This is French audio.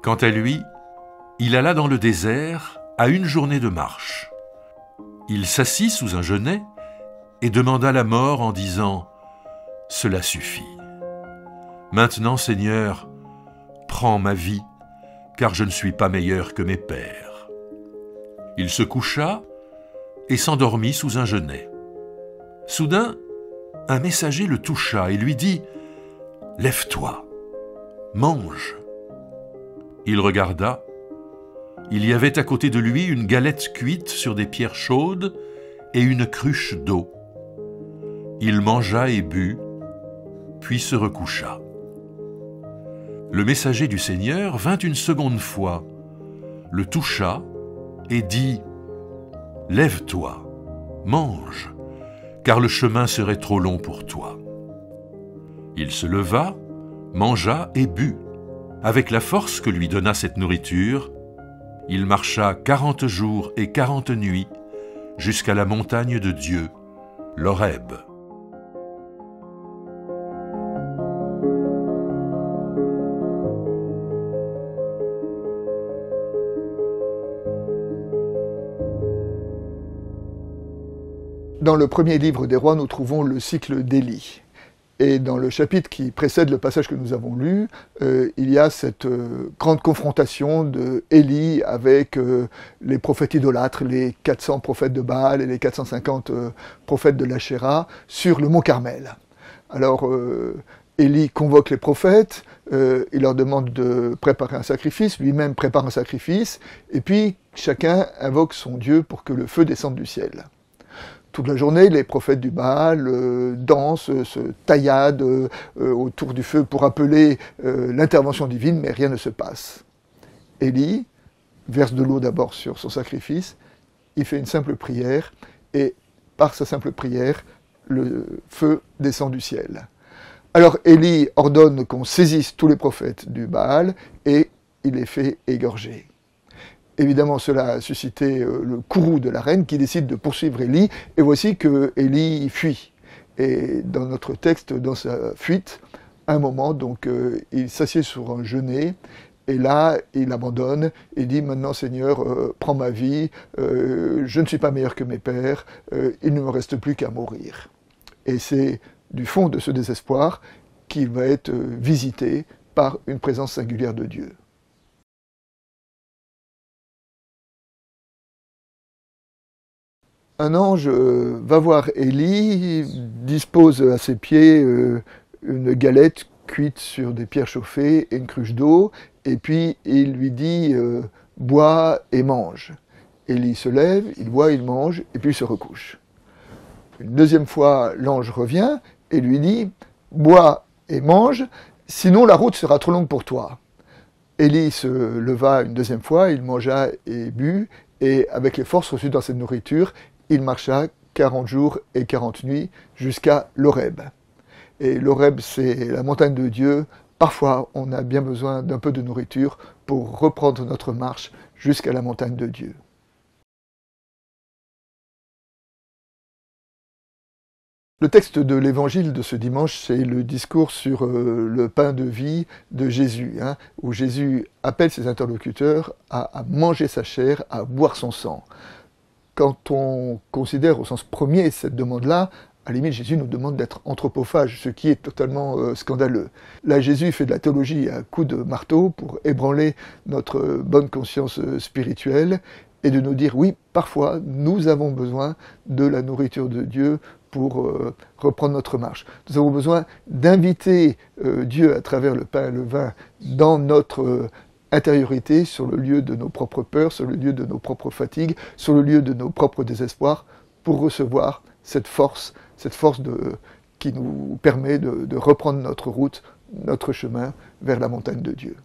Quant à lui, il alla dans le désert à 1 journée de marche. Il s'assit sous un genêt et demanda la mort en disant « Cela suffit. Maintenant, Seigneur, prends ma vie, car je ne suis pas meilleur que mes pères. » Il se coucha et s'endormit sous un genêt. Soudain, un messager le toucha et lui dit « Lève-toi, mange. » Il regarda. Il y avait à côté de lui une galette cuite sur des pierres chaudes et une cruche d'eau. Il mangea et but, puis se recoucha. Le messager du Seigneur vint une seconde fois, le toucha et dit « Lève-toi, mange, car le chemin serait trop long pour toi. » Il se leva, mangea et but. Avec la force que lui donna cette nourriture, il marcha 40 jours et 40 nuits jusqu'à la montagne de Dieu, l'Horeb. Dans le premier livre des rois, nous trouvons le cycle d'Élie. Et dans le chapitre qui précède le passage que nous avons lu, il y a cette grande confrontation de Élie avec les prophètes idolâtres, les 400 prophètes de Baal et les 450 prophètes de l'Achéra sur le mont Carmel. Alors, Élie convoque les prophètes, il leur demande de préparer un sacrifice, lui-même prépare un sacrifice, et puis chacun invoque son Dieu pour que le feu descende du ciel. Toute la journée, les prophètes du Baal dansent, se tailladent autour du feu pour appeler l'intervention divine, mais rien ne se passe. Élie verse de l'eau d'abord sur son sacrifice, il fait une simple prière, et par sa simple prière, le feu descend du ciel. Alors Élie ordonne qu'on saisisse tous les prophètes du Baal, et il les fait égorger. Évidemment, cela a suscité le courroux de la reine qui décide de poursuivre Élie, et voici que Élie fuit. Et dans notre texte, dans sa fuite, à un moment, donc, il s'assied sur un genêt, et là, il abandonne, et dit « Maintenant, Seigneur, prends ma vie, je ne suis pas meilleur que mes pères, il ne me reste plus qu'à mourir. » Et c'est du fond de ce désespoir qu'il va être visité par une présence singulière de Dieu. Un ange va voir Élie, dispose à ses pieds une galette cuite sur des pierres chauffées et une cruche d'eau, et puis il lui dit « bois et mange ». Élie se lève, il boit, il mange, et puis il se recouche. Une deuxième fois, l'ange revient et lui dit « bois et mange, sinon la route sera trop longue pour toi ». Élie se leva une deuxième fois, il mangea et but, et avec les forces reçues dans cette nourriture, il marcha 40 jours et 40 nuits jusqu'à l'Horeb. Et l'Horeb, c'est la montagne de Dieu. Parfois, on a bien besoin d'un peu de nourriture pour reprendre notre marche jusqu'à la montagne de Dieu. Le texte de l'évangile de ce dimanche, c'est le discours sur le pain de vie de Jésus, où Jésus appelle ses interlocuteurs à manger sa chair, à boire son sang. Quand on considère au sens premier cette demande-là, à la limite, Jésus nous demande d'être anthropophage, ce qui est totalement scandaleux. Là, Jésus fait de la théologie à coups de marteau pour ébranler notre bonne conscience spirituelle et de nous dire, oui, parfois, nous avons besoin de la nourriture de Dieu pour reprendre notre marche. Nous avons besoin d'inviter Dieu à travers le pain et le vin dans notre intériorité, sur le lieu de nos propres peurs, sur le lieu de nos propres fatigues, sur le lieu de nos propres désespoirs, pour recevoir cette force qui nous permet de reprendre notre route, notre chemin vers la montagne de Dieu.